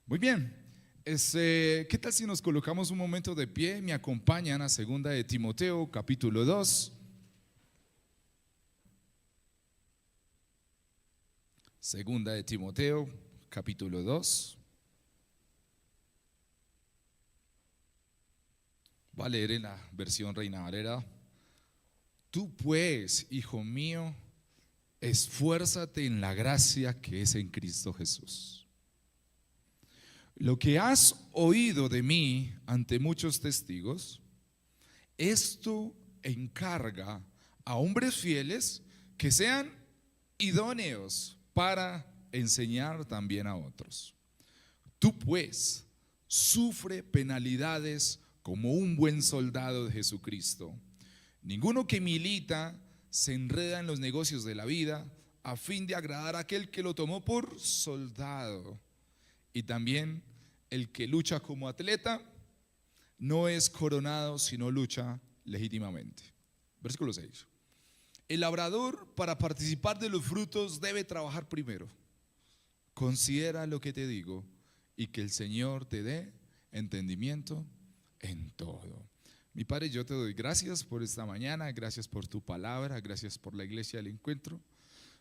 Muy bien. ¿Qué tal si nos colocamos un momento de pie? Me acompañan a segunda de Timoteo, capítulo 2. Segunda de Timoteo, capítulo 2. Voy a leer en la versión Reina Valera. Tú pues, hijo mío, esfuérzate en la gracia que es en Cristo Jesús. Lo que has oído de mí ante muchos testigos, esto encarga a hombres fieles que sean idóneos para enseñar también a otros. Tú pues sufre penalidades como un buen soldado de Jesucristo. Ninguno que milita se enreda en los negocios de la vida a fin de agradar a aquel que lo tomó por soldado. Y también el que lucha como atleta no es coronado, sino lucha legítimamente. Versículo 6. El labrador, para participar de los frutos, debe trabajar primero. Considera lo que te digo y que el Señor te dé entendimiento en todo. Mi Padre, yo te doy gracias por esta mañana, gracias por tu palabra, gracias por la iglesia del encuentro.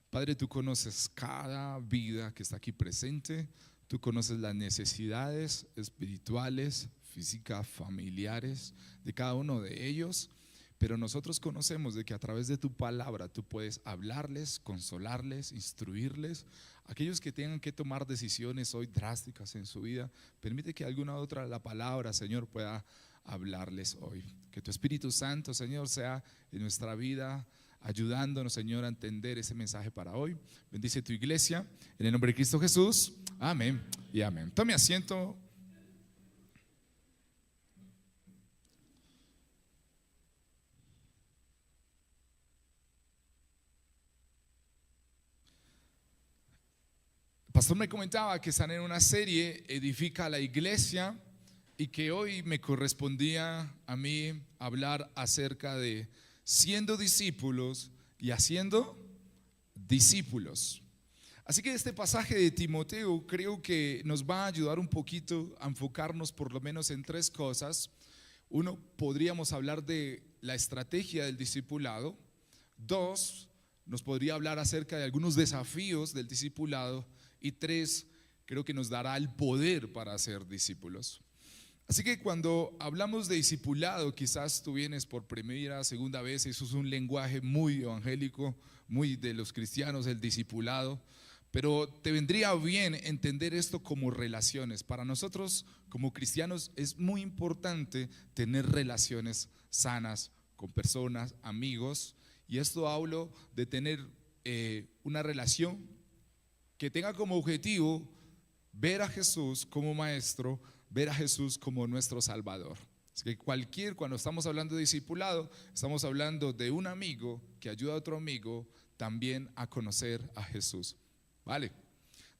Padre, tú conoces cada vida que está aquí presente, tú conoces las necesidades espirituales, físicas, familiares de cada uno de ellos, pero nosotros conocemos de que a través de tu palabra tú puedes hablarles, consolarles, instruirles. Aquellos que tengan que tomar decisiones hoy drásticas en su vida, permite que alguna otra la palabra, Señor, pueda hablarles hoy. Que tu Espíritu Santo, Señor, sea en nuestra vida ayudándonos, Señor, a entender ese mensaje para hoy. Bendice tu iglesia en el nombre de Cristo Jesús. Amén y amén. Tome asiento. El pastor me comentaba que están en una serie, Edifica la Iglesia, y que hoy me correspondía a mí hablar acerca de siendo discípulos y haciendo discípulos. Así que este pasaje de Timoteo creo que nos va a ayudar un poquito a enfocarnos por lo menos en tres cosas. Uno, podríamos hablar de la estrategia del discipulado. Dos, nos podría hablar acerca de algunos desafíos del discipulado. Y tres, creo que nos dará el poder para ser discípulos. Así que cuando hablamos de discipulado, quizás tú vienes por primera, segunda vez, eso es un lenguaje muy evangélico, muy de los cristianos, el discipulado, pero te vendría bien entender esto como relaciones. Para nosotros como cristianos es muy importante tener relaciones sanas con personas, amigos, y esto hablo de tener una relación que tenga como objetivo ver a Jesús como maestro, ver a Jesús como nuestro Salvador. Así que cuando estamos hablando de discipulado, estamos hablando de un amigo que ayuda a otro amigo también a conocer a Jesús. ¿Vale?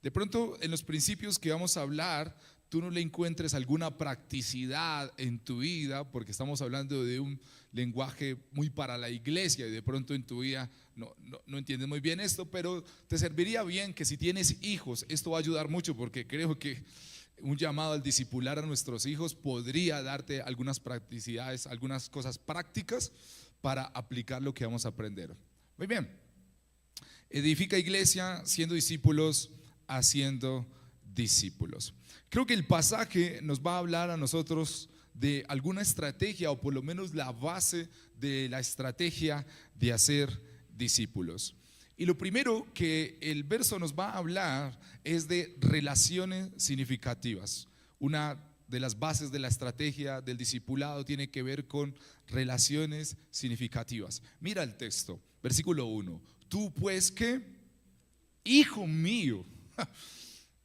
De pronto en los principios que vamos a hablar, tú no le encuentres alguna practicidad en tu vida, porque estamos hablando de un lenguaje muy para la iglesia y de pronto en tu vida no entiendes muy bien esto, pero te serviría bien que si tienes hijos, esto va a ayudar mucho, porque creo que un llamado al discipular a nuestros hijos podría darte algunas practicidades, algunas cosas prácticas para aplicar lo que vamos a aprender. Muy bien. Edifica iglesia siendo discípulos, haciendo discípulos. Creo que el pasaje nos va a hablar a nosotros de alguna estrategia, o por lo menos la base de la estrategia de hacer discípulos. Y lo primero que el verso nos va a hablar es de relaciones significativas. Una de las bases de la estrategia del discipulado tiene que ver con relaciones significativas. Mira el texto, versículo 1. Tú pues, ¿qué? Hijo mío.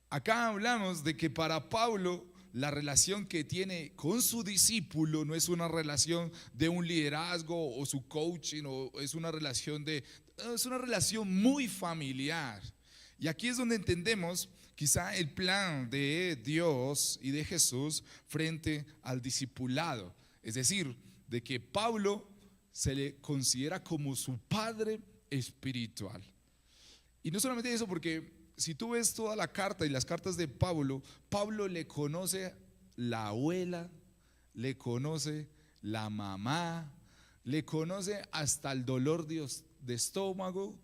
Acá hablamos de que para Pablo la relación que tiene con su discípulo no es una relación de un liderazgo o su coaching, o es una relación muy familiar. Y aquí es donde entendemos quizá el plan de Dios y de Jesús frente al discipulado. Es decir, de que Pablo se le considera como su padre espiritual. Y no solamente eso, porque si tú ves toda la carta y las cartas de Pablo, Pablo le conoce la abuela, le conoce la mamá, le conoce hasta el dolor de estómago,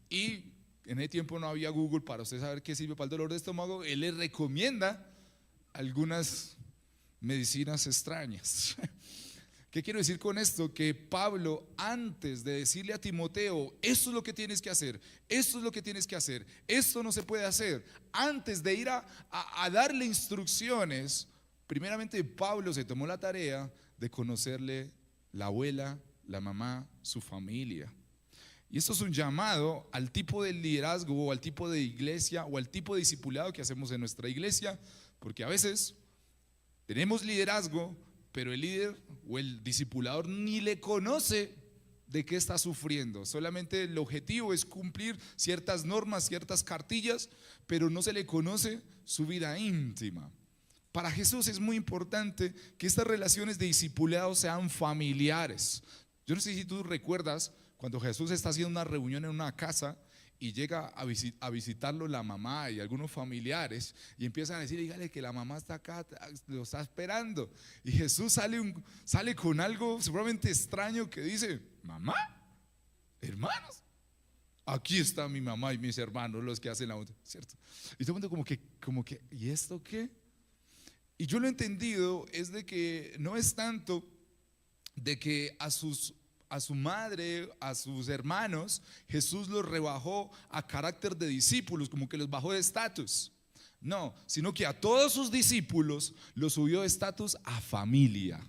y en ese tiempo no había Google para usted saber qué sirve para el dolor de estómago. Él le recomienda algunas medicinas extrañas. ¿Qué quiero decir con esto? Que Pablo, antes de decirle a Timoteo, esto es lo que tienes que hacer, esto es lo que tienes que hacer, esto no se puede hacer, antes de ir a darle instrucciones, primeramente Pablo se tomó la tarea de conocerle la abuela, la mamá, su familia. Y esto es un llamado al tipo de liderazgo o al tipo de iglesia o al tipo de discipulado que hacemos en nuestra iglesia, porque a veces tenemos liderazgo, pero el líder o el discipulador ni le conoce de qué está sufriendo. Solamente el objetivo es cumplir ciertas normas, ciertas cartillas, pero no se le conoce su vida íntima. Para Jesús es muy importante que estas relaciones de discipulado sean familiares. Yo no sé si tú recuerdas cuando Jesús está haciendo una reunión en una casa y llega a visitarlo la mamá y algunos familiares, y empiezan a decir, dígale que la mamá está acá, lo está esperando. Y Jesús sale con algo seguramente extraño que dice, mamá, hermanos, aquí está mi mamá y mis hermanos, los que hacen la otra, ¿cierto? Y todo el mundo como que, ¿y esto qué? Y yo lo he entendido es de que no es tanto de que a su madre, a sus hermanos, Jesús los rebajó a carácter de discípulos, como que los bajó de estatus. No, sino que a todos sus discípulos los subió de estatus a familia,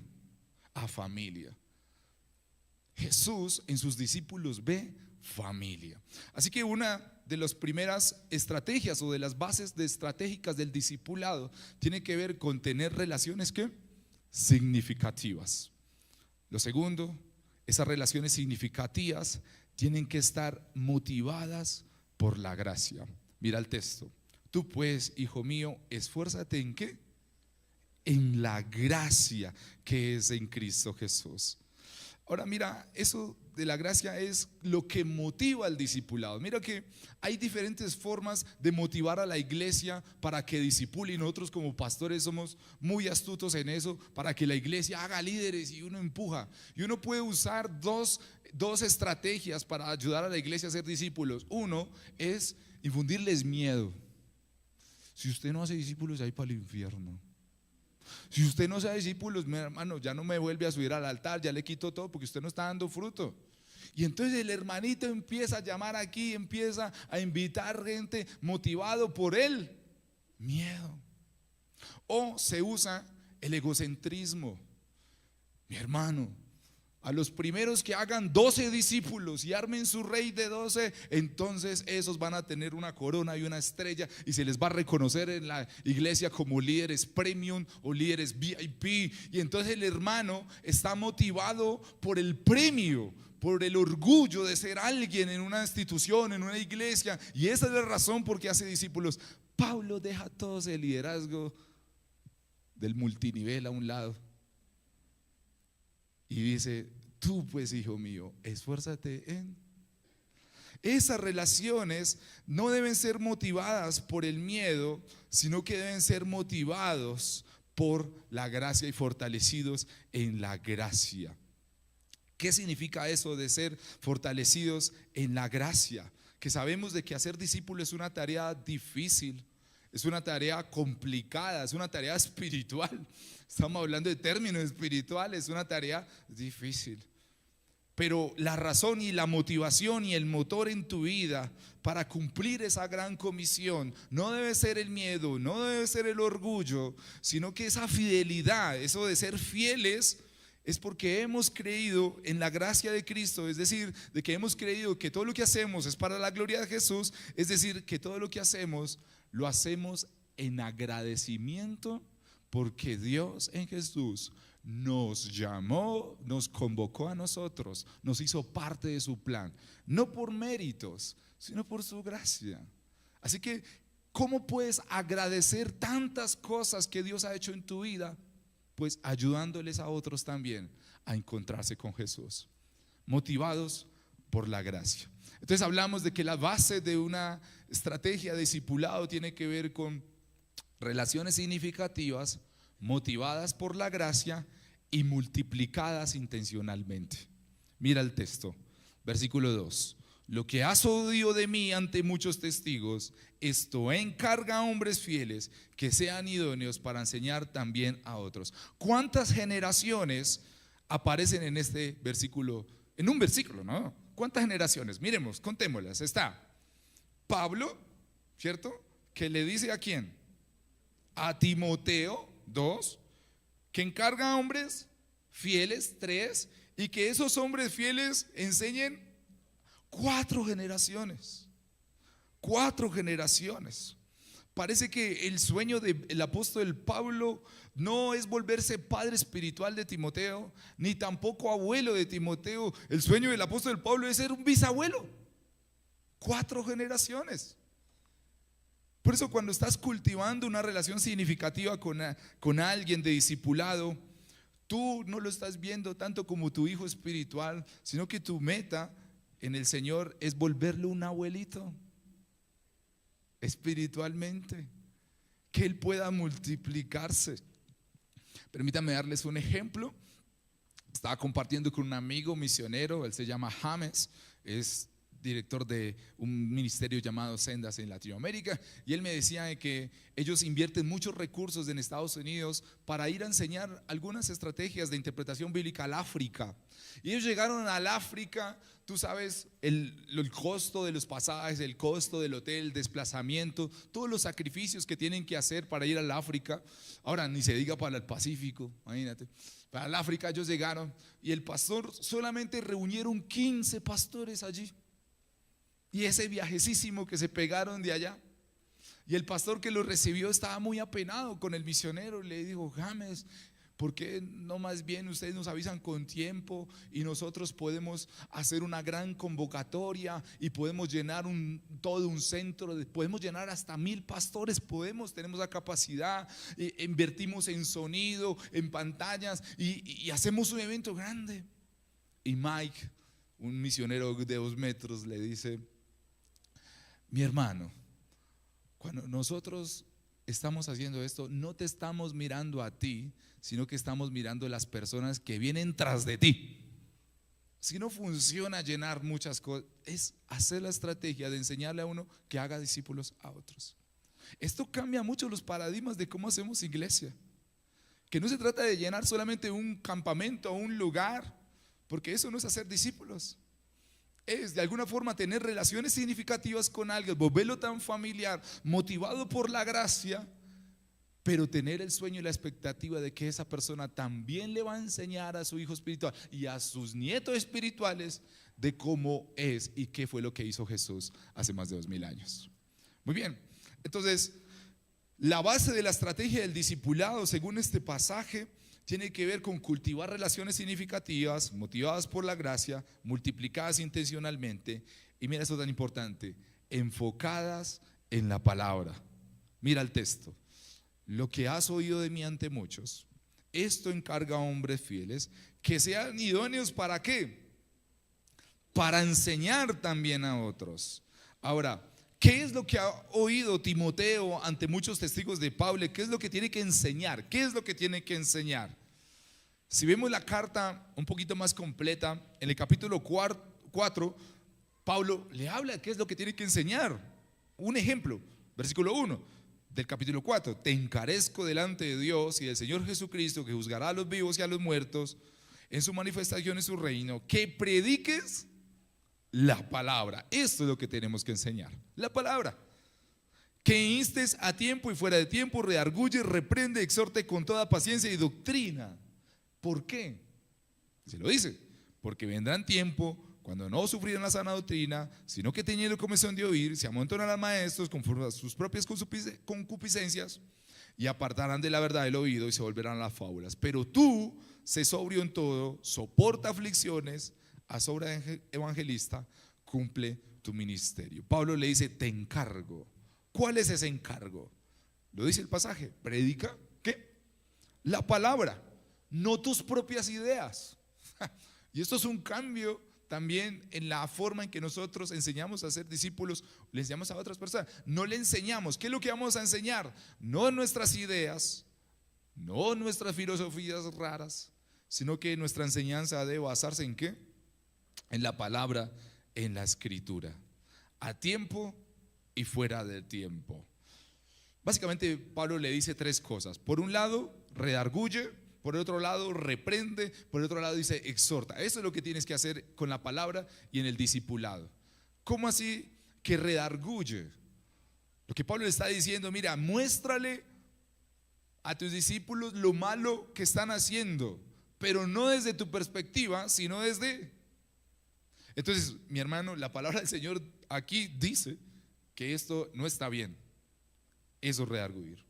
a familia. Jesús en sus discípulos ve familia. Así que una de las primeras estrategias o de las bases estratégicas del discipulado tiene que ver con tener relaciones ¿qué? Significativas. Lo segundo, esas relaciones significativas tienen que estar motivadas por la gracia. Mira el texto. Tú pues, hijo mío, esfuérzate ¿en qué? En la gracia que es en Cristo Jesús. Ahora mira, eso de la gracia es lo que motiva al discipulado. Mira que hay diferentes formas de motivar a la iglesia para que discipule, y nosotros como pastores somos muy astutos en eso, para que la iglesia haga líderes y uno empuja. Y uno puede usar dos estrategias para ayudar a la iglesia a ser discípulos. Uno es infundirles miedo. Si usted no hace discípulos, ahí para el infierno. Si usted no sea discípulo, mi hermano, ya no me vuelve a subir al altar, ya le quito todo porque usted no está dando fruto. Y entonces el hermanito empieza a llamar aquí, empieza a invitar gente motivado por él miedo. O se usa el egocentrismo. Mi hermano, a los primeros que hagan 12 discípulos y armen su rey de 12, entonces esos van a tener una corona y una estrella y se les va a reconocer en la iglesia como líderes premium o líderes VIP. Y entonces el hermano está motivado por el premio, por el orgullo de ser alguien en una institución, en una iglesia, y esa es la razón por qué hace discípulos. Pablo deja todo ese liderazgo del multinivel a un lado y dice, tú pues hijo mío, esfuérzate en. Esas relaciones no deben ser motivadas por el miedo, sino que deben ser motivados por la gracia y fortalecidos en la gracia. ¿Qué significa eso de ser fortalecidos en la gracia? Que sabemos de que hacer discípulo es una tarea difícil, es una tarea complicada, es una tarea espiritual. Estamos hablando de términos espirituales, es una tarea difícil. Pero la razón y la motivación y el motor en tu vida para cumplir esa gran comisión no debe ser el miedo, no debe ser el orgullo, sino que esa fidelidad, eso de ser fieles, es porque hemos creído en la gracia de Cristo, es decir, de que hemos creído que todo lo que hacemos es para la gloria de Jesús, es decir, que todo lo que hacemos lo hacemos en agradecimiento porque Dios en Jesús nos llamó, nos convocó a nosotros, nos hizo parte de su plan, no por méritos, sino por su gracia. Así que, ¿cómo puedes agradecer tantas cosas que Dios ha hecho en tu vida? Pues ayudándoles a otros también a encontrarse con Jesús, motivados por la gracia. Entonces hablamos de que la base de una estrategia de discipulado tiene que ver con relaciones significativas, motivadas por la gracia y multiplicadas intencionalmente. Mira el texto, versículo 2. Lo que has oído de mí ante muchos testigos, esto encarga a hombres fieles que sean idóneos para enseñar también a otros. ¿Cuántas generaciones aparecen en este versículo? En un versículo, ¿no? ¿Cuántas generaciones? Miremos, contémoslas. Está Pablo, ¿cierto? Que le dice ¿a quién? A Timoteo, 2, que encarga a hombres fieles, 3, y que esos hombres fieles enseñen 4 generaciones. 4 generaciones. Parece que el sueño del apóstol Pablo no es volverse padre espiritual de Timoteo, ni tampoco abuelo de Timoteo. El sueño del apóstol Pablo es ser un bisabuelo. 4 generaciones. Por eso cuando estás cultivando una relación significativa con alguien de discipulado, tú no lo estás viendo tanto como tu hijo espiritual, sino que tu meta en el Señor es volverlo un abuelito espiritualmente, que Él pueda multiplicarse. Permítanme darles un ejemplo. Estaba compartiendo con un amigo misionero, él se llama James, es director de un ministerio llamado Sendas en Latinoamérica, y él me decía que ellos invierten muchos recursos en Estados Unidos para ir a enseñar algunas estrategias de interpretación bíblica al África. Y ellos llegaron al África, tú sabes, el costo de los pasajes, el costo del hotel, el desplazamiento, todos los sacrificios que tienen que hacer para ir al África. Ahora ni se diga para el Pacífico, imagínate. Para el África ellos llegaron y el pastor solamente reunieron 15 pastores allí. Y ese viajecísimo que se pegaron de allá. Y el pastor que lo recibió estaba muy apenado con el misionero. Le dijo: James, ¿por qué no más bien ustedes nos avisan con tiempo y nosotros podemos hacer una gran convocatoria y podemos llenar todo un centro, podemos llenar hasta 1000 pastores, tenemos la capacidad, invertimos en sonido, en pantallas y hacemos un evento grande? Y Mike, un misionero de 2 metros, le dice: mi hermano, cuando nosotros estamos haciendo esto, no te estamos mirando a ti, sino que estamos mirando a las personas que vienen tras de ti. Si no funciona llenar muchas cosas, es hacer la estrategia de enseñarle a uno que haga discípulos a otros. Esto cambia mucho los paradigmas de cómo hacemos iglesia. Que no se trata de llenar solamente un campamento o un lugar, porque eso no es hacer discípulos. Es de alguna forma tener relaciones significativas con alguien, volverlo tan familiar, motivado por la gracia, pero tener el sueño y la expectativa de que esa persona también le va a enseñar a su hijo espiritual y a sus nietos espirituales de cómo es y qué fue lo que hizo Jesús hace más de 2000 años. Muy bien, entonces la base de la estrategia del discipulado, según este pasaje, tiene que ver con cultivar relaciones significativas, motivadas por la gracia, multiplicadas intencionalmente, y mira esto tan importante, enfocadas en la palabra. Mira el texto: lo que has oído de mí ante muchos, esto encarga a hombres fieles que sean idóneos ¿para qué? Para enseñar también a otros. Ahora, ¿qué es lo que ha oído Timoteo ante muchos testigos de Pablo? ¿Qué es lo que tiene que enseñar? ¿Qué es lo que tiene que enseñar? Si vemos la carta un poquito más completa, en el capítulo 4, Pablo le habla de qué es lo que tiene que enseñar. Un ejemplo, versículo 1 del capítulo 4: te encarezco delante de Dios y del Señor Jesucristo, que juzgará a los vivos y a los muertos en su manifestación en su reino, que prediques la palabra. Esto es lo que tenemos que enseñar, la palabra. Que instes a tiempo y fuera de tiempo, redarguye, reprende, exhorte con toda paciencia y doctrina. ¿Por qué? Se lo dice: porque vendrán tiempo cuando no sufrirán la sana doctrina, sino que teniendo comezón de oír, se amontonarán maestros conforme a sus propias concupiscencias y apartarán de la verdad el oído y se volverán a las fábulas. Pero tú, sé sobrio en todo, soporta aflicciones, haz obra de evangelista, cumple tu ministerio. Pablo le dice: te encargo. ¿Cuál es ese encargo? Lo dice el pasaje: predica, ¿qué? La palabra, no tus propias ideas. Y esto es un cambio también en la forma en que nosotros enseñamos a ser discípulos, le enseñamos a otras personas. No le enseñamos. ¿Qué es lo que vamos a enseñar? No nuestras ideas, no nuestras filosofías raras, sino que nuestra enseñanza debe basarse ¿en qué? En la palabra, en la escritura, a tiempo y fuera del tiempo. Básicamente Pablo le dice tres cosas. Por un lado, redarguye. Por el otro lado, reprende. Por el otro lado, dice, exhorta. Eso es lo que tienes que hacer con la palabra y en el discipulado. ¿Cómo así que redarguye? Lo que Pablo le está diciendo, mira, muéstrale a tus discípulos lo malo que están haciendo, pero no desde tu perspectiva, sino desde... Entonces, mi hermano, la palabra del Señor aquí dice que esto no está bien. Eso es redarguir.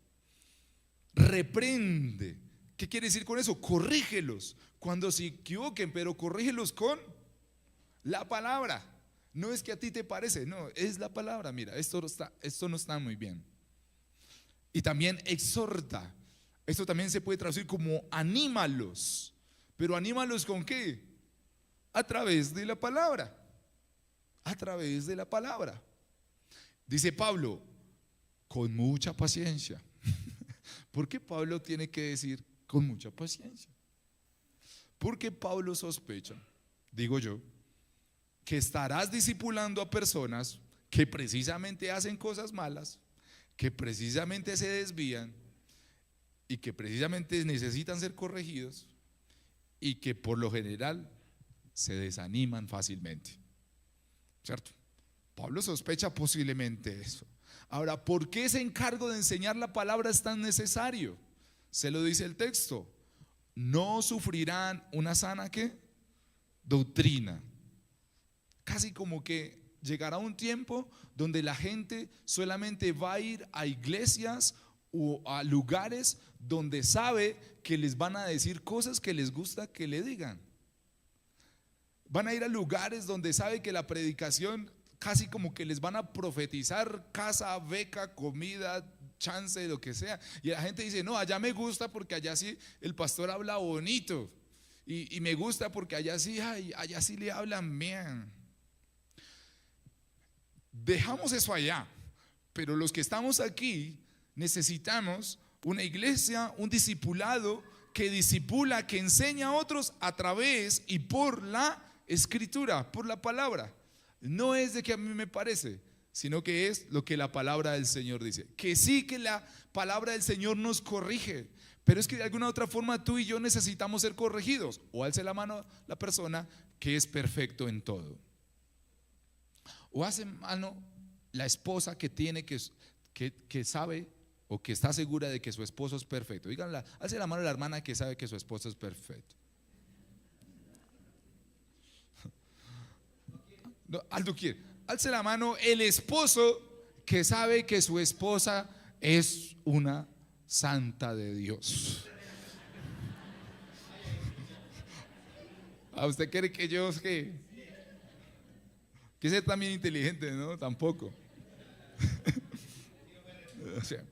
Reprende. ¿Qué quiere decir con eso? Corrígelos cuando se equivoquen, pero corrígelos con la palabra. No es que a ti te parece, no, es la palabra. Mira, esto no está muy bien. Y también exhorta. Esto también se puede traducir como anímalos. Pero anímalos ¿con qué? A través de la palabra. A través de la palabra. Dice Pablo, con mucha paciencia. ¿Por qué Pablo tiene que decir con mucha paciencia? Porque Pablo sospecha, digo yo, que estarás discipulando a personas que precisamente hacen cosas malas, que precisamente se desvían y que precisamente necesitan ser corregidos y que por lo general se desaniman fácilmente, ¿cierto? Pablo sospecha posiblemente eso. Ahora, ¿por qué ese encargo de enseñar la palabra es tan necesario? Se lo dice el texto. No sufrirán una sana ¿qué? Doctrina. Casi como que llegará un tiempo donde la gente solamente va a ir a iglesias o a lugares donde sabe que les van a decir cosas que les gusta que le digan. Van a ir a lugares donde sabe que la predicación casi como que les van a profetizar casa, beca, comida, chance, lo que sea. Y la gente dice, no, allá me gusta porque allá sí el pastor habla bonito. Y me gusta porque allá sí, allá sí le hablan bien. Dejamos eso allá. Pero los que estamos aquí necesitamos una iglesia, un discipulado que discipula, que enseña a otros a través y por la escritura, por la palabra. No es de que a mí me parece, sino que es lo que la palabra del Señor dice. Que sí, que la palabra del Señor nos corrige, pero es que de alguna otra forma tú y yo necesitamos ser corregidos. O alce la mano la persona que es perfecto en todo. O hace mano la esposa que tiene que sabe o que está segura de que su esposo es perfecto. Díganla, alce la mano la hermana que sabe que su esposo es perfecto. No, Aldo quiere. Alce la mano el esposo que sabe que su esposa es una santa de Dios. ¿A usted quiere que yo que sea también inteligente? No, tampoco. O sea,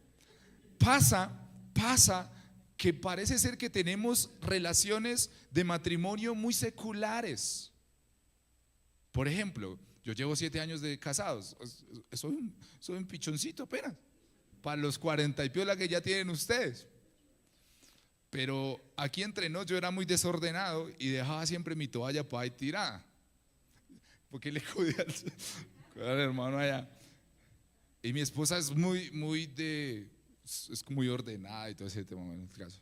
pasa que parece ser que tenemos relaciones de matrimonio muy seculares. Por ejemplo, yo llevo 7 años de casados, soy un pichoncito apenas, para los 40 y piola que ya tienen ustedes. Pero aquí entre nos yo era muy desordenado y dejaba siempre mi toalla para ahí tirada, porque le cuidé al hermano allá. Y mi esposa es es muy ordenada y todo ese tema en el caso.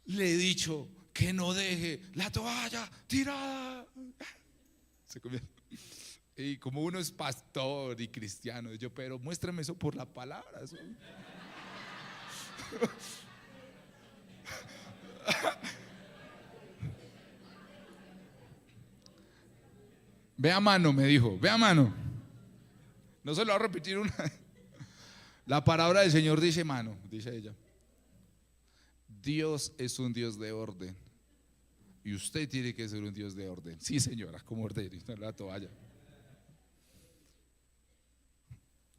Le he dicho que no deje la toalla tirada. Se convierte. Y como uno es pastor y cristiano, yo, pero muéstrame eso por la palabra. Eso. Ve a mano, me dijo, ve a mano. No se lo voy a repetir una. La palabra del Señor dice mano, dice ella. Dios es un Dios de orden. Y usted tiene que ser un Dios de orden. Sí, señora, como orden, la toalla.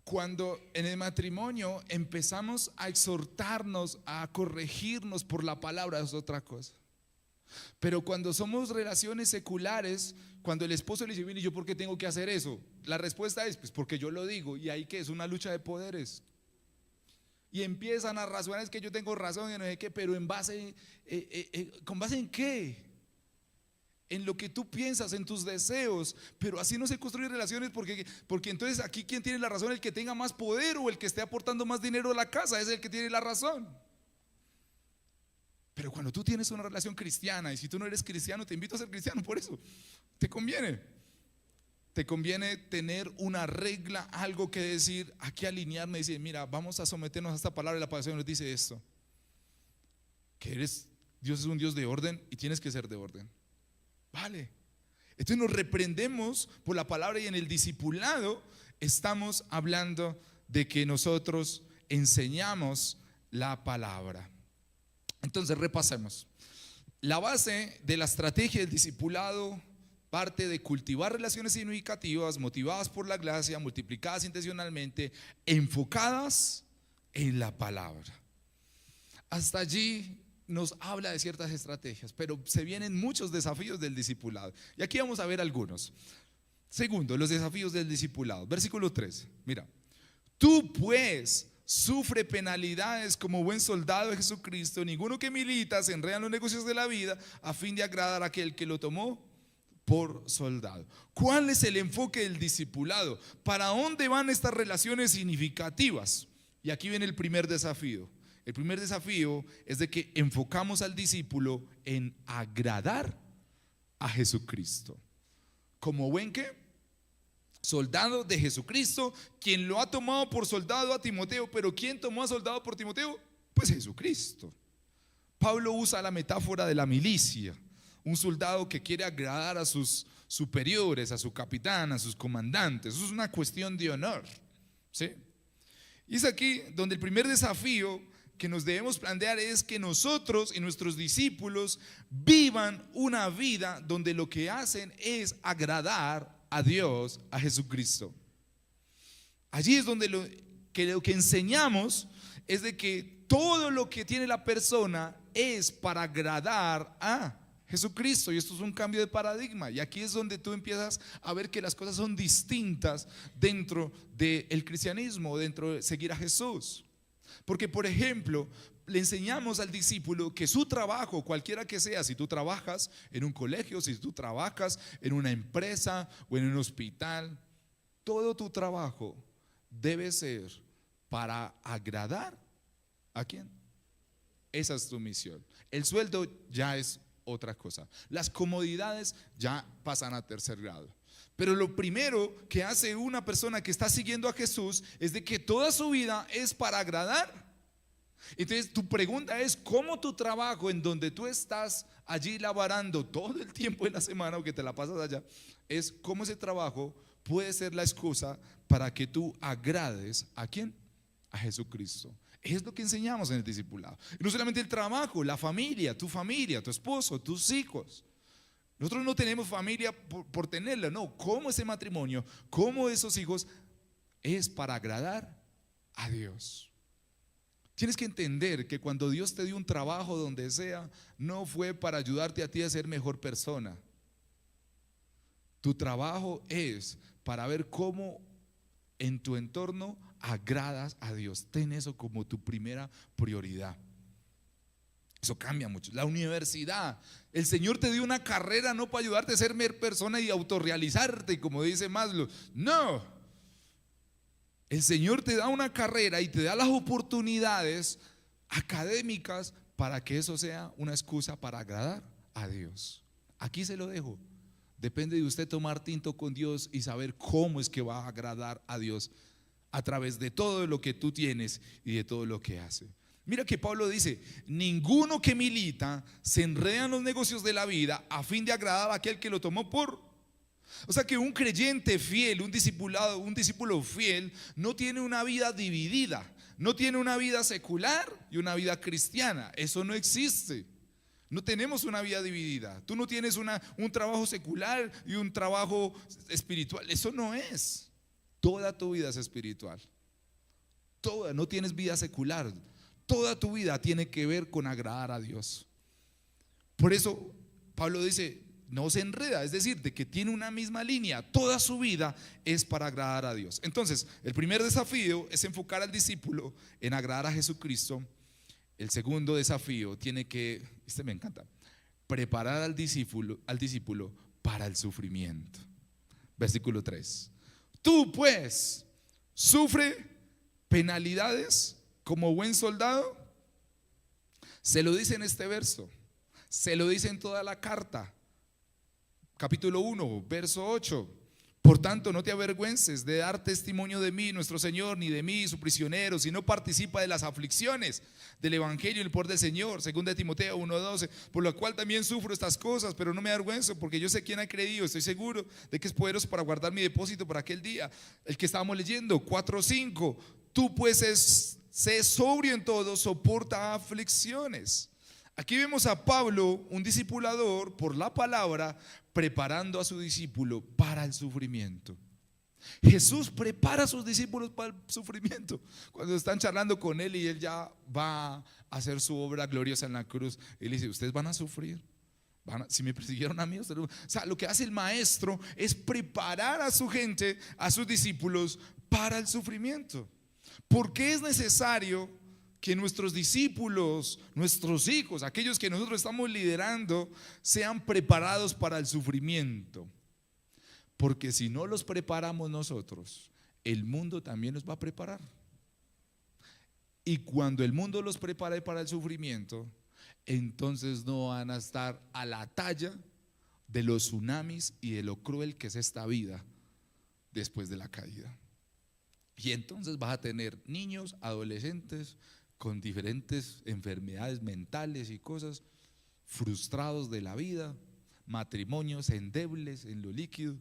Cuando en el matrimonio empezamos a exhortarnos, a corregirnos por la palabra, es otra cosa. Pero cuando somos relaciones seculares, cuando el esposo le dice, "Mire, ¿yo por qué tengo que hacer eso?" La respuesta es, pues porque yo lo digo. Y ahí que es una lucha de poderes. Y empiezan a razonar, es que yo tengo razón y no sé qué, pero en base, ¿con base en qué? En lo que tú piensas, en tus deseos. Pero así no se construyen relaciones, porque entonces aquí ¿quién tiene la razón? ¿El que tenga más poder o el que esté aportando más dinero a la casa? Es el que tiene la razón. Pero cuando tú tienes una relación cristiana, y si tú no eres cristiano, te invito a ser cristiano, por eso te conviene tener una regla, algo que decir, aquí alinearme y decir, mira, vamos a someternos a esta palabra. Y la palabra nos dice esto, que Dios es un Dios de orden y tienes que ser de orden. Vale, entonces nos reprendemos por la palabra, y en el discipulado estamos hablando de que nosotros enseñamos la palabra. Entonces repasemos. La base de la estrategia del discipulado parte de cultivar relaciones significativas, motivadas por la gracia, multiplicadas intencionalmente, enfocadas en la palabra. Hasta allí nos habla de ciertas estrategias, pero se vienen muchos desafíos del discipulado. Y aquí vamos a ver algunos. Segundo, los desafíos del discipulado. Versículo 3, mira. Tú pues sufre penalidades como buen soldado de Jesucristo. Ninguno que milita se enreda en los negocios de la vida a fin de agradar a aquel que lo tomó por soldado. ¿Cuál es el enfoque del discipulado? ¿Para dónde van estas relaciones significativas? Y aquí viene el primer desafío. El primer desafío es de que enfocamos al discípulo en agradar a Jesucristo. ¿Como buen qué? Soldado de Jesucristo, quien lo ha tomado por soldado a Timoteo. Pero ¿quién tomó a soldado por Timoteo? Pues Jesucristo. Pablo usa la metáfora de la milicia, un soldado que quiere agradar a sus superiores, a su capitán, a sus comandantes. Eso es una cuestión de honor, ¿sí? Y es aquí donde el primer desafío que nos debemos plantear es que nosotros y nuestros discípulos vivan una vida donde lo que hacen es agradar a Dios, a Jesucristo. Allí es donde lo que enseñamos es de que todo lo que tiene la persona es para agradar a Jesucristo. Y esto es un cambio de paradigma. Y aquí es donde tú empiezas a ver que las cosas son distintas dentro del cristianismo, dentro de seguir a Jesús. Porque, por ejemplo, le enseñamos al discípulo que su trabajo, cualquiera que sea, si tú trabajas en un colegio, si tú trabajas en una empresa o en un hospital, todo tu trabajo debe ser para agradar ¿a quién? Esa es tu misión. El sueldo ya es otra cosa. Las comodidades ya pasan a tercer grado. Pero lo primero que hace una persona que está siguiendo a Jesús es de que toda su vida es para agradar. Entonces tu pregunta es, ¿cómo tu trabajo en donde tú estás allí laborando todo el tiempo de la semana o que te la pasas allá, es cómo ese trabajo puede ser la excusa para que tú agrades ¿a quién? A Jesucristo. Es lo que enseñamos en el discipulado. Y no solamente el trabajo, la familia, tu esposo, tus hijos. Nosotros no tenemos familia por tenerla, no. Cómo ese matrimonio, cómo esos hijos es para agradar a Dios. Tienes que entender que cuando Dios te dio un trabajo donde sea, no fue para ayudarte a ti a ser mejor persona. Tu trabajo es para ver cómo en tu entorno agradas a Dios. Ten eso como tu primera prioridad. Eso cambia mucho. La universidad, el Señor te dio una carrera no para ayudarte a ser mejor persona y autorrealizarte, como dice Maslow. No, el Señor te da una carrera y te da las oportunidades académicas para que eso sea una excusa para agradar a Dios. Aquí se lo dejo. Depende de usted tomar tinto con Dios y saber cómo es que va a agradar a Dios a través de todo lo que tú tienes y de todo lo que hace. Mira que Pablo dice, ninguno que milita se enreda en los negocios de la vida a fin de agradar a aquel que lo tomó por. O sea que un creyente fiel, un discípulo fiel, no tiene una vida dividida, no tiene una vida secular y una vida cristiana. Eso no existe. No tenemos una vida dividida. Tú no tienes un trabajo secular y un trabajo espiritual. Eso no es. Toda tu vida es espiritual. Toda, no tienes vida secular. Toda tu vida tiene que ver con agradar a Dios. Por eso Pablo dice, no se enreda, es decir, de que tiene una misma línea, toda su vida es para agradar a Dios. Entonces, el primer desafío es enfocar al discípulo en agradar a Jesucristo. El segundo desafío tiene que, este me encanta, preparar al discípulo para el sufrimiento. Versículo 3. Tú pues sufre penalidades como buen soldado. Se lo dice en este verso, se lo dice en toda la carta. Capítulo 1, verso 8. Por tanto, no te avergüences de dar testimonio de mí, nuestro Señor, ni de mí, su prisionero, sino participa de las aflicciones del Evangelio y el poder del Señor. Segunda de Timoteo 1:12. Por lo cual también sufro estas cosas, pero no me avergüenzo, porque yo sé quién ha creído. Estoy seguro de que es poderoso para guardar mi depósito para aquel día. El que estábamos leyendo, 4:5. Tú pues sé sobrio en todo, soporta aflicciones. Aquí vemos a Pablo, un discipulador, por la palabra, preparando a su discípulo para el sufrimiento. Jesús prepara a sus discípulos para el sufrimiento. Cuando están charlando con él y él ya va a hacer su obra gloriosa en la cruz, él dice, ustedes van a sufrir. Si me persiguieron a mí, ustedes... O sea, lo que hace el maestro es preparar a su gente, a sus discípulos, para el sufrimiento. ¿Por qué es necesario que nuestros discípulos, nuestros hijos, aquellos que nosotros estamos liderando, sean preparados para el sufrimiento? Porque si no los preparamos nosotros, el mundo también los va a preparar. Y cuando el mundo los prepare para el sufrimiento, entonces no van a estar a la talla de los tsunamis y de lo cruel que es esta vida después de la caída. Y entonces vas a tener niños, adolescentes con diferentes enfermedades mentales y cosas, frustrados de la vida, matrimonios endebles en lo líquido.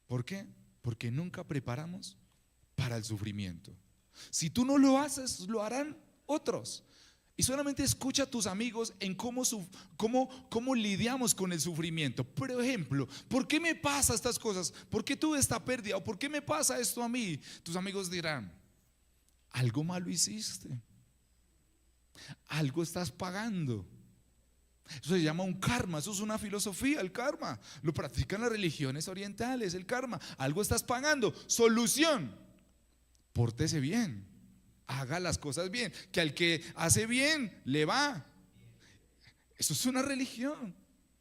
¿Por qué? Porque nunca preparamos para el sufrimiento. Si tú no lo haces, lo harán otros. Y solamente escucha a tus amigos en cómo lidiamos con el sufrimiento. Por ejemplo, ¿por qué me pasa estas cosas? ¿Por qué tuve esta pérdida? ¿O por qué me pasa esto a mí? Tus amigos dirán, algo malo hiciste, algo estás pagando. Eso se llama un karma, eso es una filosofía, el karma. Lo practican las religiones orientales, el karma. Algo estás pagando. Solución: pórtese bien, haga las cosas bien, que al que hace bien le va. Eso es una religión.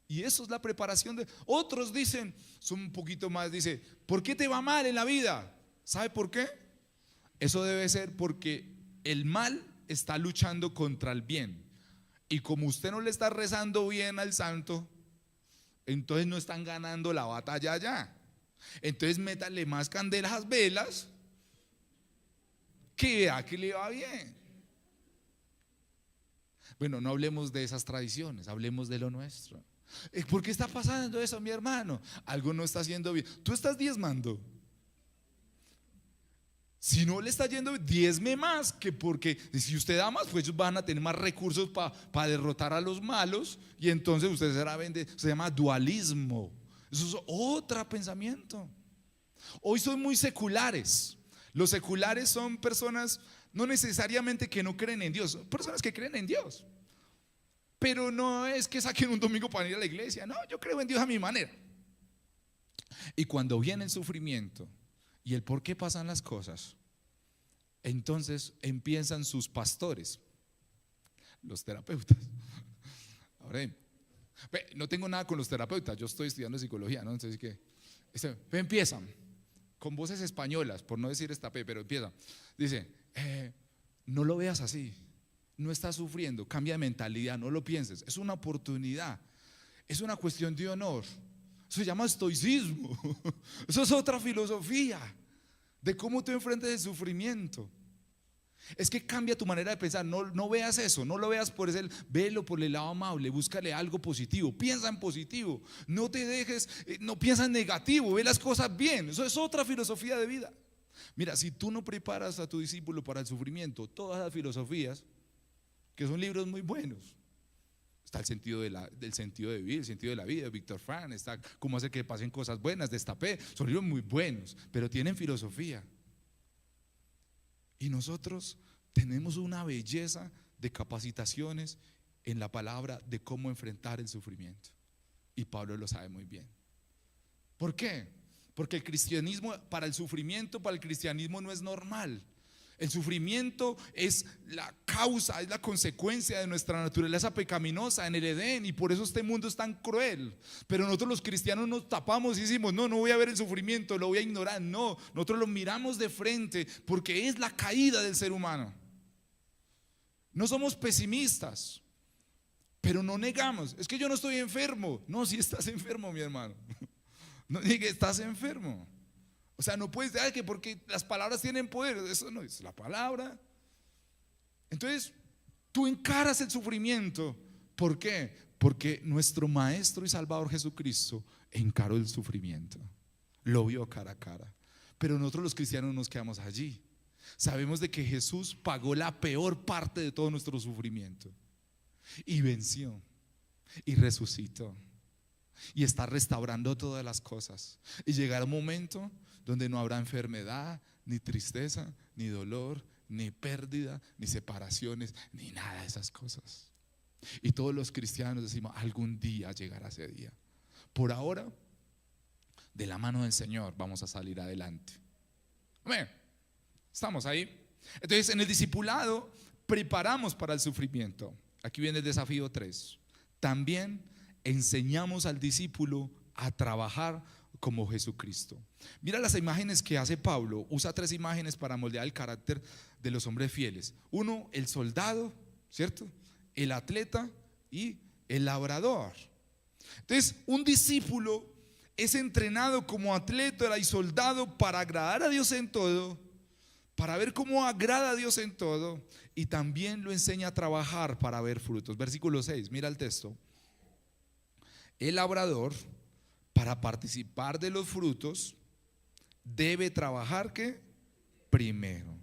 Y eso es la preparación de otros. Dicen, son un poquito más, dice, ¿por qué te va mal en la vida? ¿Sabe por qué? Eso debe ser porque el mal está luchando contra el bien. Y como usted no le está rezando bien al santo, entonces no están ganando la batalla allá. Entonces métale más candelas, velas, que vea que le va bien. Bueno, no hablemos de esas tradiciones, hablemos de lo nuestro. ¿Por qué está pasando eso, mi hermano? Algo no está haciendo bien. Tú estás diezmando. Si no le está yendo, diezme más, que porque si usted da más, pues ellos van a tener más recursos para derrotar a los malos, y entonces usted será bendecido. Se llama dualismo. Eso es otro pensamiento. Hoy son muy seculares. Los seculares son personas no necesariamente que no creen en Dios, son personas que creen en Dios, pero no es que saquen un domingo para ir a la iglesia. No, yo creo en Dios a mi manera. Y cuando viene el sufrimiento y el por qué pasan las cosas, entonces empiezan sus pastores, los terapeutas. Ahora, no tengo nada con los terapeutas, yo estoy estudiando psicología, ¿no? Entonces, ¿qué? Empiezan con voces españolas, por no decir estape, pero empiezan. Dice, no lo veas así, no estás sufriendo, cambia de mentalidad, no lo pienses, es una oportunidad, es una cuestión de honor. Eso se llama estoicismo. Eso es otra filosofía de cómo tú enfrentas el sufrimiento. Es que cambia tu manera de pensar. No veas eso, no lo veas por ese, velo por el lado amable, búscale algo positivo, piensa en positivo, no te dejes, no piensa en negativo, ve las cosas bien. Eso es otra filosofía de vida. Mira, si tú no preparas a tu discípulo para el sufrimiento, todas las filosofías, que son libros muy buenos, está el sentido del sentido de vivir, el sentido de la vida, Víctor Frank, está cómo hacer que pasen cosas buenas, Destapé, son libros muy buenos, pero tienen filosofía. Y nosotros tenemos una belleza de capacitaciones en la palabra de cómo enfrentar el sufrimiento. Y Pablo lo sabe muy bien. ¿Por qué? Porque el cristianismo, para el cristianismo no es normal. El sufrimiento es la causa, es la consecuencia de nuestra naturaleza pecaminosa en el Edén, y por eso este mundo es tan cruel. Pero nosotros los cristianos nos tapamos y decimos: no voy a ver el sufrimiento, lo voy a ignorar. No, nosotros lo miramos de frente porque es la caída del ser humano. No somos pesimistas, pero no negamos: es que yo no estoy enfermo. No, si estás enfermo, mi hermano. No diga estás enfermo. O sea, no puedes decir que porque las palabras tienen poder. Eso no es la palabra. Entonces, tú encaras el sufrimiento. ¿Por qué? Porque nuestro Maestro y Salvador Jesucristo encaró el sufrimiento. Lo vio cara a cara. Pero nosotros los cristianos nos quedamos allí. Sabemos de que Jesús pagó la peor parte de todo nuestro sufrimiento. Y venció. Y resucitó. Y está restaurando todas las cosas. Y llegará un momento donde no habrá enfermedad, ni tristeza, ni dolor, ni pérdida, ni separaciones, ni nada de esas cosas. Y todos los cristianos decimos: algún día llegará ese día. Por ahora, de la mano del Señor vamos a salir adelante. Amén. Estamos ahí. Entonces, en el discipulado preparamos para el sufrimiento. Aquí viene el desafío 3. También enseñamos al discípulo a trabajar como Jesucristo. Mira las imágenes que hace Pablo. Usa 3 imágenes para moldear el carácter de los hombres fieles. 1, el soldado, ¿cierto? El atleta y el labrador. Entonces, un discípulo es entrenado como atleta y soldado para agradar a Dios en todo, para ver cómo agrada a Dios en todo, y también lo enseña a trabajar para ver frutos. Versículo 6, mira el texto. El labrador, para participar de los frutos, debe trabajar ¿qué? Primero.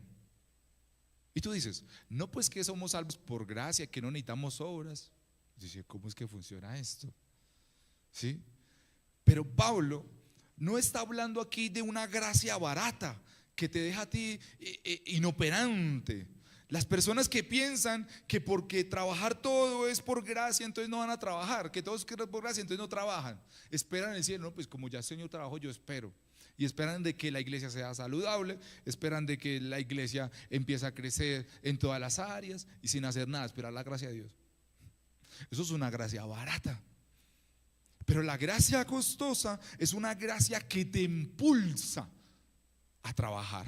Y tú dices: no, pues que somos salvos por gracia, que no necesitamos obras. Dice: ¿cómo es que funciona esto? ¿Sí? Pero Pablo no está hablando aquí de una gracia barata que te deja a ti inoperante. Las personas que piensan que porque trabajar todo es por gracia, entonces no van a trabajar, que todo es por gracia, entonces no trabajan. Esperan el cielo. No, pues como ya el Señor trabajó, yo espero. Y esperan de que la iglesia sea saludable, esperan de que la iglesia empiece a crecer en todas las áreas, y sin hacer nada, esperar la gracia de Dios. Eso es una gracia barata. Pero la gracia costosa es una gracia que te impulsa a trabajar.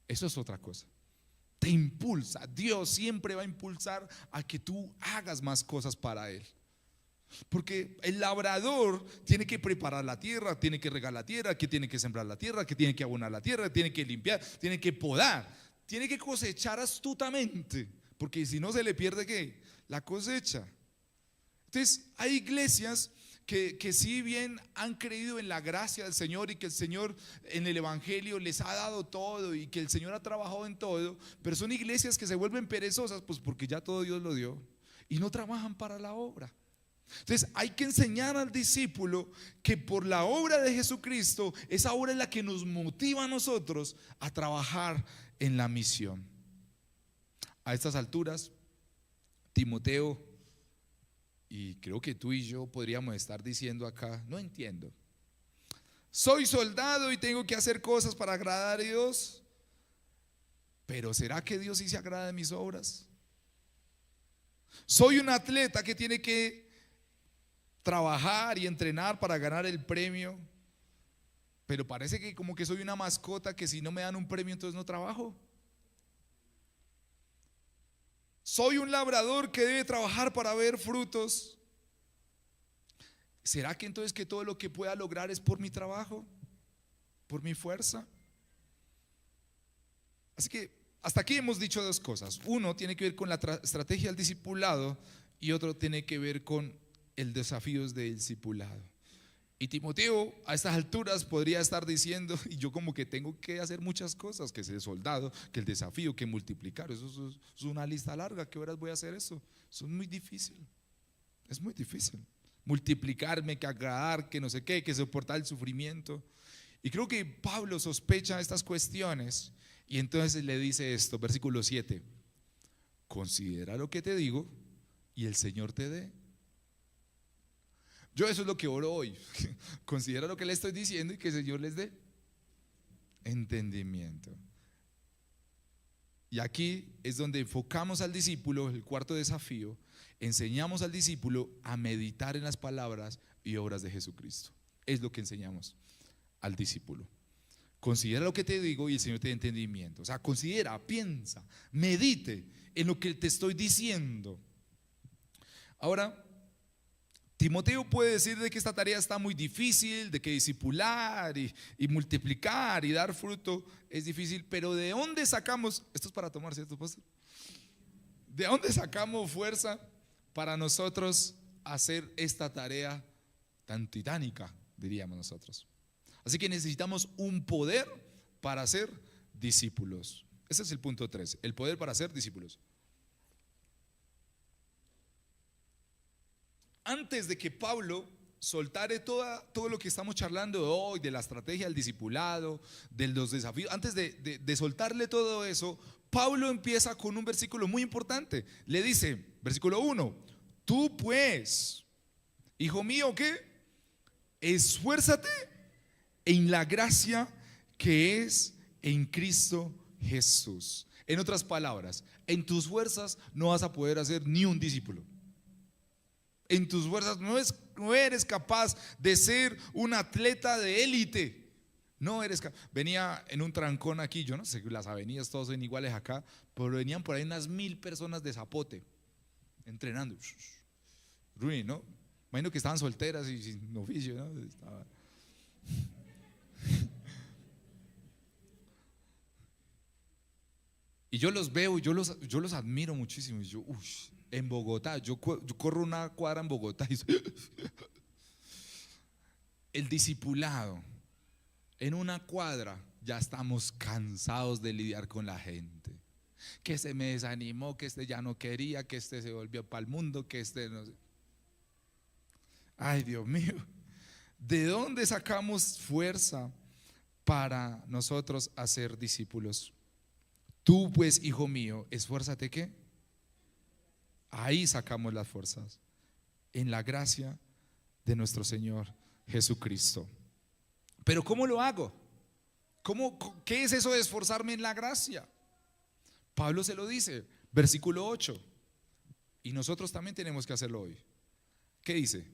Eso es otra cosa. Te impulsa. Dios siempre va a impulsar a que tú hagas más cosas para Él. Porque el labrador tiene que preparar la tierra, tiene que regar la tierra, que tiene que sembrar la tierra, que tiene que abonar la tierra, tiene que limpiar, tiene que podar, tiene que cosechar astutamente, porque si no se le pierde ¿qué? La cosecha. Entonces hay iglesias que si bien han creído en la gracia del Señor y que el Señor en el Evangelio les ha dado todo y que el Señor ha trabajado en todo, pero son iglesias que se vuelven perezosas, pues porque ya todo Dios lo dio y no trabajan para la obra. Entonces hay que enseñar al discípulo que por la obra de Jesucristo, esa obra es la que nos motiva a nosotros a trabajar en la misión. A estas alturas, Timoteo, y creo que tú y yo podríamos estar diciendo acá: no entiendo. Soy soldado y tengo que hacer cosas para agradar a Dios, pero ¿será que Dios sí se agrada de mis obras? Soy un atleta que tiene que trabajar y entrenar para ganar el premio, pero parece que como que soy una mascota que si no me dan un premio entonces no trabajo. Soy un labrador que debe trabajar para ver frutos. ¿Será que entonces que todo lo que pueda lograr es por mi trabajo, por mi fuerza? Así que hasta aquí hemos dicho 2 cosas. Uno tiene que ver con la estrategia del discipulado y otro tiene que ver con el desafío del discipulado. Y Timoteo a estas alturas podría estar diciendo: y yo como que tengo que hacer muchas cosas, que ser soldado, que el desafío, que multiplicar. Eso es una lista larga. ¿Qué horas voy a hacer eso? Eso es muy difícil. Es muy difícil. Multiplicarme, que agradar, que no sé qué, que soportar el sufrimiento. Y creo que Pablo sospecha estas cuestiones y entonces le dice esto, versículo 7: considera lo que te digo y el Señor te dé. Yo eso es lo que oro hoy. Considera lo que le estoy diciendo y que el Señor les dé entendimiento. Y aquí es donde enfocamos al discípulo, el cuarto desafío. Enseñamos al discípulo a meditar en las palabras y obras de Jesucristo. Es lo que enseñamos al discípulo. Considera lo que te digo y el Señor te dé entendimiento. O sea, considera, piensa, medite en lo que te estoy diciendo. Ahora, Timoteo puede decir de que esta tarea está muy difícil, de que discipular y multiplicar y dar fruto es difícil, pero ¿de dónde sacamos? Esto es para tomar, ¿cierto, pastor? ¿De dónde sacamos fuerza para nosotros hacer esta tarea tan titánica, diríamos nosotros? Así que necesitamos un poder para ser discípulos. Ese es el punto 3, el poder para ser discípulos. Antes de que Pablo soltare todo lo que estamos charlando hoy, de la estrategia del discipulado, de los desafíos, antes de soltarle todo eso, Pablo empieza con un versículo muy importante. Le dice, versículo 1, tú pues, hijo mío, ¿qué? Esfuérzate en la gracia que es en Cristo Jesús. En otras palabras, en tus fuerzas no vas a poder hacer ni un discípulo. En tus fuerzas no eres capaz de ser un atleta de élite. No eres capaz. Venía en un trancón aquí, yo no sé, las avenidas todas son iguales acá, pero venían por ahí unas 1000 personas de Zapote entrenando. Ruin, ¿no? Imagino que estaban solteras y sin oficio, ¿no? Y yo los veo, yo los admiro muchísimo. Y yo, en Bogotá, yo corro una cuadra en Bogotá y el discipulado en una cuadra, ya estamos cansados de lidiar con la gente. Que este me desanimó, que este ya no quería, que este se volvió para el mundo, que este no sé. Ay, Dios mío, ¿de dónde sacamos fuerza para nosotros hacer discípulos? Tú pues, hijo mío, esfuérzate, ¿qué? Ahí sacamos las fuerzas, en la gracia de nuestro Señor Jesucristo. Pero ¿cómo lo hago? ¿Qué es eso de esforzarme en la gracia? Pablo se lo dice, versículo 8, y nosotros también tenemos que hacerlo hoy. ¿Qué dice?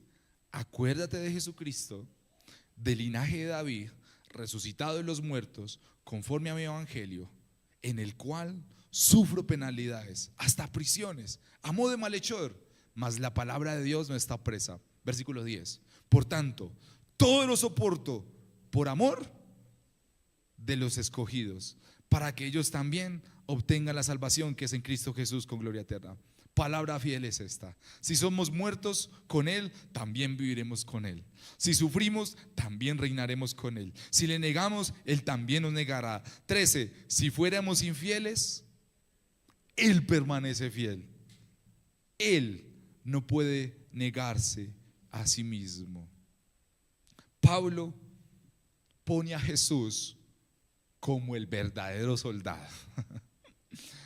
Acuérdate de Jesucristo, del linaje de David, resucitado de los muertos, conforme a mi evangelio, en el cual sufro penalidades, hasta prisiones, a modo de malhechor, mas la palabra de Dios no está presa. Versículo 10. Por tanto, todo lo soporto por amor de los escogidos, para que ellos también obtengan la salvación que es en Cristo Jesús con gloria eterna. Palabra fiel es esta: si somos muertos con Él, también viviremos con Él. Si sufrimos, también reinaremos con Él. Si le negamos, Él también nos negará. 13. Si fuéramos infieles, Él permanece fiel. Él no puede negarse a sí mismo. Pablo pone a Jesús como el verdadero soldado.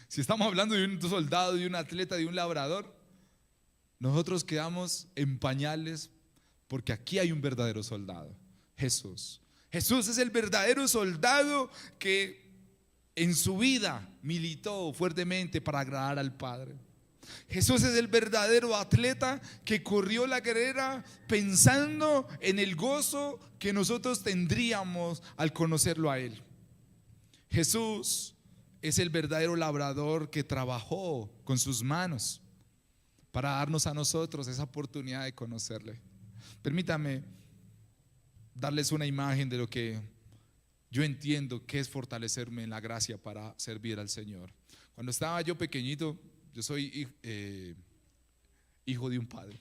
Si estamos hablando de un soldado, de un atleta, de un labrador, nosotros quedamos en pañales, porque aquí hay un verdadero soldado, Jesús. Jesús es el verdadero soldado que en su vida militó fuertemente para agradar al Padre. Jesús es el verdadero atleta que corrió la carrera pensando en el gozo que nosotros tendríamos al conocerlo a Él. Jesús es el verdadero labrador que trabajó con sus manos para darnos a nosotros esa oportunidad de conocerle. Permítame darles una imagen de lo que yo entiendo que es fortalecerme en la gracia para servir al Señor. Cuando estaba yo pequeñito, yo soy hijo de un padre.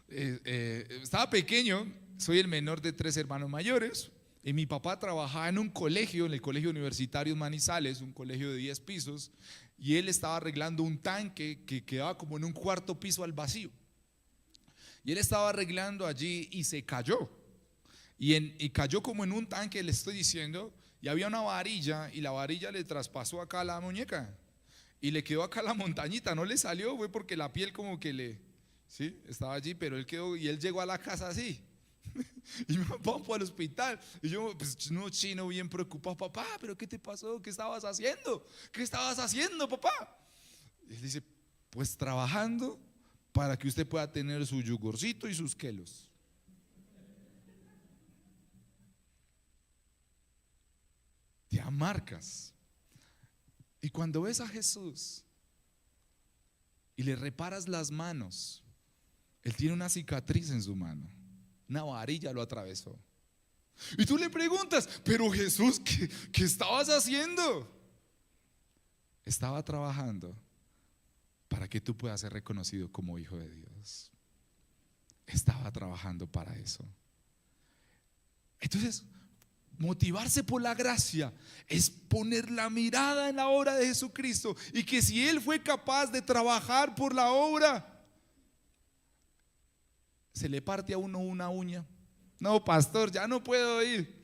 Estaba pequeño, soy el menor de 3 hermanos mayores. Y mi papá trabajaba en un colegio, en el colegio universitario Manizales, un colegio de 10 pisos, y él estaba arreglando un tanque que quedaba como en un 4.º piso al vacío. Y él estaba arreglando allí y se cayó. Y cayó como en un tanque, le estoy diciendo, y había una varilla, y la varilla le traspasó acá la muñeca. y le quedó acá la montañita, no le salió, fue porque la piel como que sí, estaba allí, pero él quedó y él llegó a la casa así. Y mi papá fue al hospital y yo, pues no, chino, bien preocupado, papá, pero ¿qué te pasó? ¿Qué estabas haciendo? ¿Qué estabas haciendo, papá? Y él dice, pues trabajando para que usted pueda tener su yogurcito y sus quelos. Te amarcas. Y cuando ves a Jesús y le reparas las manos, él tiene una cicatriz en su mano, una varilla lo atravesó. Y tú le preguntas, pero Jesús, ¿qué estabas haciendo? Estaba trabajando para que tú puedas ser reconocido como hijo de Dios. Estaba trabajando para eso. Entonces, motivarse por la gracia es poner la mirada en la obra de Jesucristo, y que si Él fue capaz de trabajar por la obra, se le parte a uno una uña. No, pastor, ya no puedo ir.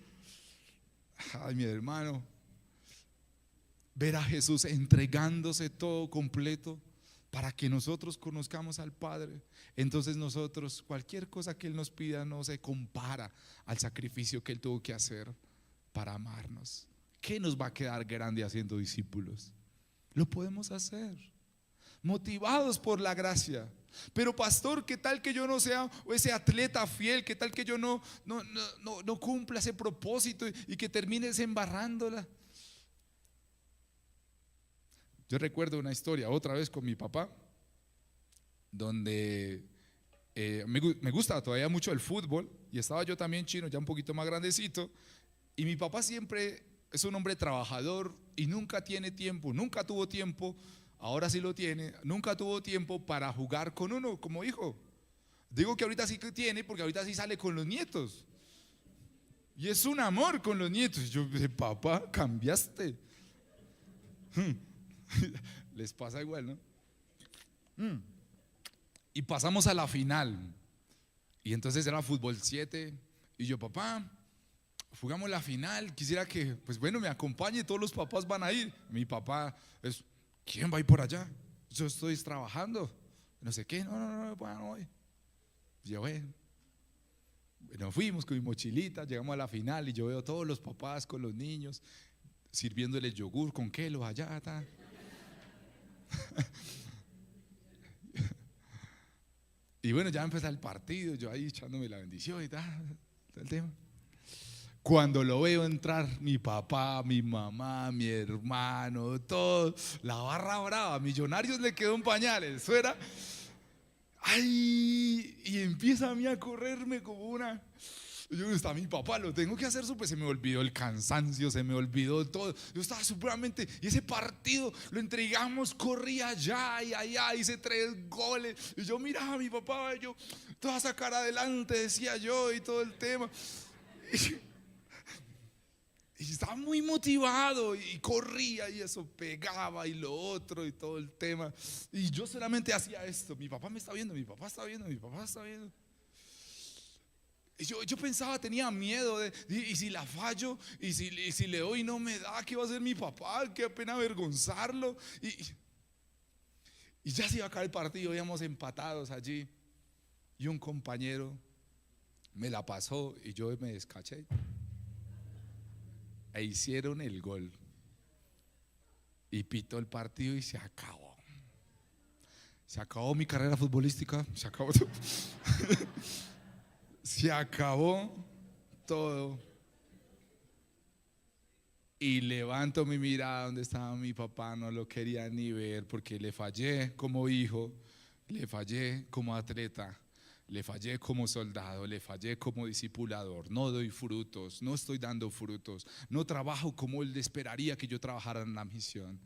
Ay, mi hermano, ver a Jesús entregándose todo completo para que nosotros conozcamos al Padre. Entonces nosotros, cualquier cosa que Él nos pida no se compara al sacrificio que Él tuvo que hacer para amarnos. ¿Qué nos va a quedar grande haciendo discípulos? Lo podemos hacer, motivados por la gracia. Pero pastor, ¿qué tal que yo no sea ese atleta fiel? ¿Qué tal que yo no cumpla ese propósito y que termine desembarrándola? Yo recuerdo una historia otra vez con mi papá, donde me gusta todavía mucho el fútbol, y estaba yo también, chino, ya un poquito más grandecito, y mi papá siempre es un hombre trabajador y nunca tiene tiempo, nunca tuvo tiempo, ahora sí lo tiene, nunca tuvo tiempo para jugar con uno como hijo. Digo que ahorita sí que tiene, porque ahorita sí sale con los nietos y es un amor con los nietos. Yo dije, papá, cambiaste. Les pasa igual, ¿no? Y pasamos a la final, y entonces era fútbol 7, y yo, papá, jugamos la final, quisiera que, pues bueno, me acompañe, todos los papás van a ir. Mi papá es, ¿quién va a ir por allá? Yo estoy trabajando, no sé qué, no voy. Yo, bueno, fuimos con mi mochilita, llegamos a la final y yo veo a todos los papás con los niños sirviéndoles yogur con quelos allá, está. Y bueno, ya empezó el partido, yo ahí echándome la bendición y tal, el tema. Cuando lo veo entrar, mi papá, mi mamá, mi hermano, todo, la barra brava, Millonarios le quedó un pañal, eso era. Ay, y empieza a mí a correrme como una. Yo, está mi papá, lo tengo que hacer, pues se me olvidó el cansancio, se me olvidó todo. Yo estaba supremamente, y ese partido lo entregamos, corría allá y allá, hice 3 goles. Y yo miraba a mi papá, yo, te vas a sacar adelante, decía yo, y todo el tema. Y estaba muy motivado y corría y eso pegaba y lo otro y todo el tema. Y yo solamente hacía esto. Mi papá me está viendo, mi papá está viendo, mi papá está viendo. Y yo pensaba, tenía miedo y si la fallo, y si le doy y no me da, ¿qué va a hacer mi papá? Qué pena avergonzarlo. Y ya se iba a acabar el partido, íbamos empatados allí. Y un compañero me la pasó y yo me descaché. E hicieron el gol y pitó el partido y se acabó. Se acabó mi carrera futbolística, se acabó todo. Se acabó todo. Y levanto mi mirada donde estaba mi papá, no lo quería ni ver porque le fallé como hijo, le fallé como atleta, le fallé como soldado, le fallé como discipulador. No doy frutos, no estoy dando frutos, no trabajo como él esperaría que yo trabajara en la misión.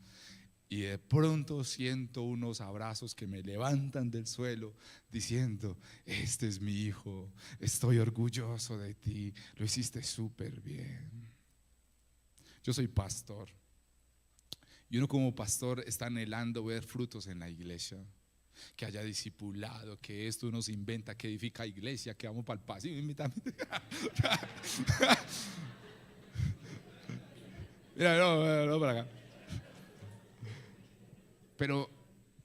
Y de pronto siento unos abrazos que me levantan del suelo diciendo, este es mi hijo, estoy orgulloso de ti, lo hiciste súper bien. Yo soy pastor y uno como pastor está anhelando ver frutos en la iglesia. Que haya discipulado, que esto uno se inventa, que edifica iglesia, que vamos para el pasillo. Mira, no, para acá. Pero,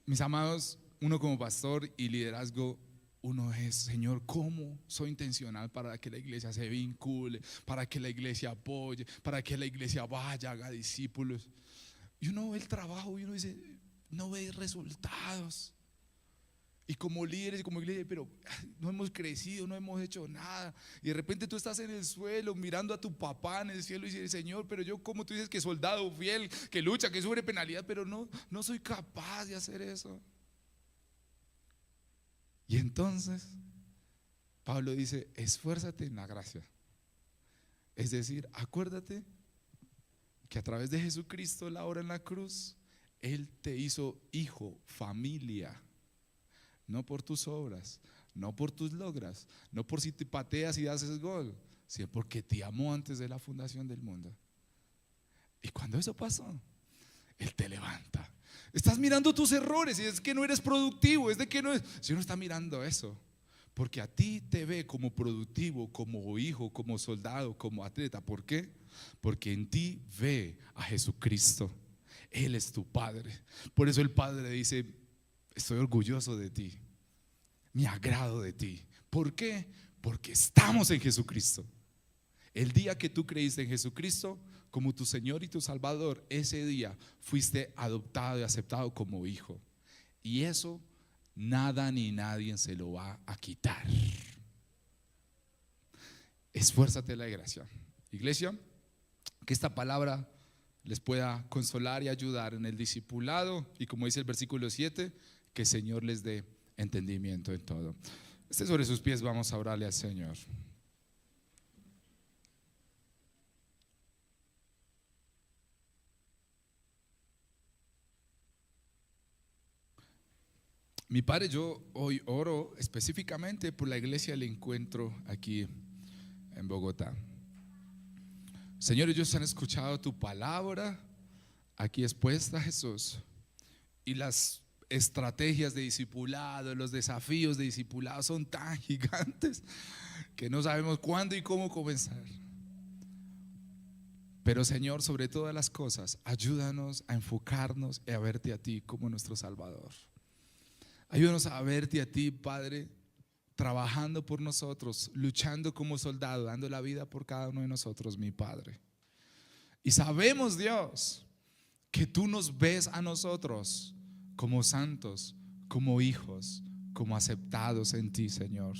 mis amados, uno como pastor y liderazgo, uno es, Señor, ¿cómo soy intencional para que la iglesia se vincule, para que la iglesia apoye, para que la iglesia vaya, haga discípulos? Y uno ve el trabajo y uno dice, no ve resultados. Y como líderes y como iglesia, pero no hemos crecido, no hemos hecho nada. Y de repente tú estás en el suelo mirando a tu papá en el cielo y dices, Señor, pero yo, como tú dices, que soldado fiel, que lucha, que sufre penalidad, pero no soy capaz de hacer eso. Y entonces Pablo dice, esfuérzate en la gracia. Es decir, acuérdate que a través de Jesucristo, la obra en la cruz, Él te hizo hijo, familia. No por tus obras, no por tus logros, no por si te pateas y haces gol, sino porque te amó antes de la fundación del mundo. Y cuando eso pasó, Él te levanta. Estás mirando tus errores y es que no eres productivo, es de que no es. Si uno está mirando eso, porque a ti te ve como productivo, como hijo, como soldado, como atleta. ¿Por qué? Porque en ti ve a Jesucristo. Él es tu Padre. Por eso el Padre dice, estoy orgulloso de ti, me agrado de ti. ¿Por qué? Porque estamos en Jesucristo. El día que tú creíste en Jesucristo como tu Señor y tu Salvador, ese día fuiste adoptado y aceptado como hijo. Y eso nada ni nadie se lo va a quitar. Esfuérzate en la gracia. Iglesia, que esta palabra les pueda consolar y ayudar en el discipulado. Y como dice el versículo 7, que el Señor les dé entendimiento en todo. Esté sobre sus pies, vamos a orarle al Señor. Mi Padre, yo hoy oro específicamente por la iglesia del encuentro aquí en Bogotá. Señor, ellos han escuchado tu palabra aquí expuesta, Jesús, y las estrategias de discipulado, los desafíos de discipulado son tan gigantes que no sabemos cuándo y cómo comenzar. Pero Señor, sobre todas las cosas, ayúdanos a enfocarnos y a verte a ti como nuestro Salvador. Ayúdanos a verte a ti, Padre, trabajando por nosotros, luchando como soldado, dando la vida por cada uno de nosotros, mi Padre. Y sabemos, Dios, que tú nos ves a nosotros como santos, como hijos, como aceptados en ti, Señor.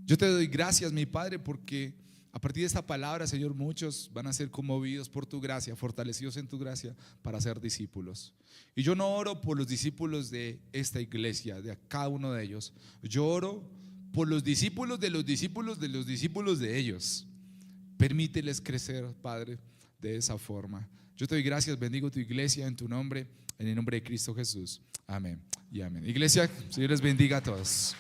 Yo te doy gracias, mi Padre, porque a partir de esta palabra, Señor, muchos van a ser conmovidos por tu gracia, fortalecidos en tu gracia para ser discípulos. Y yo no oro por los discípulos de esta iglesia, de cada uno de ellos. Yo oro por los discípulos de los discípulos de los discípulos de ellos. Permíteles crecer, Padre, de esa forma. Yo te doy gracias, bendigo tu iglesia en tu nombre, en el nombre de Cristo Jesús. Amén y amén. Iglesia, Señor les bendiga a todos.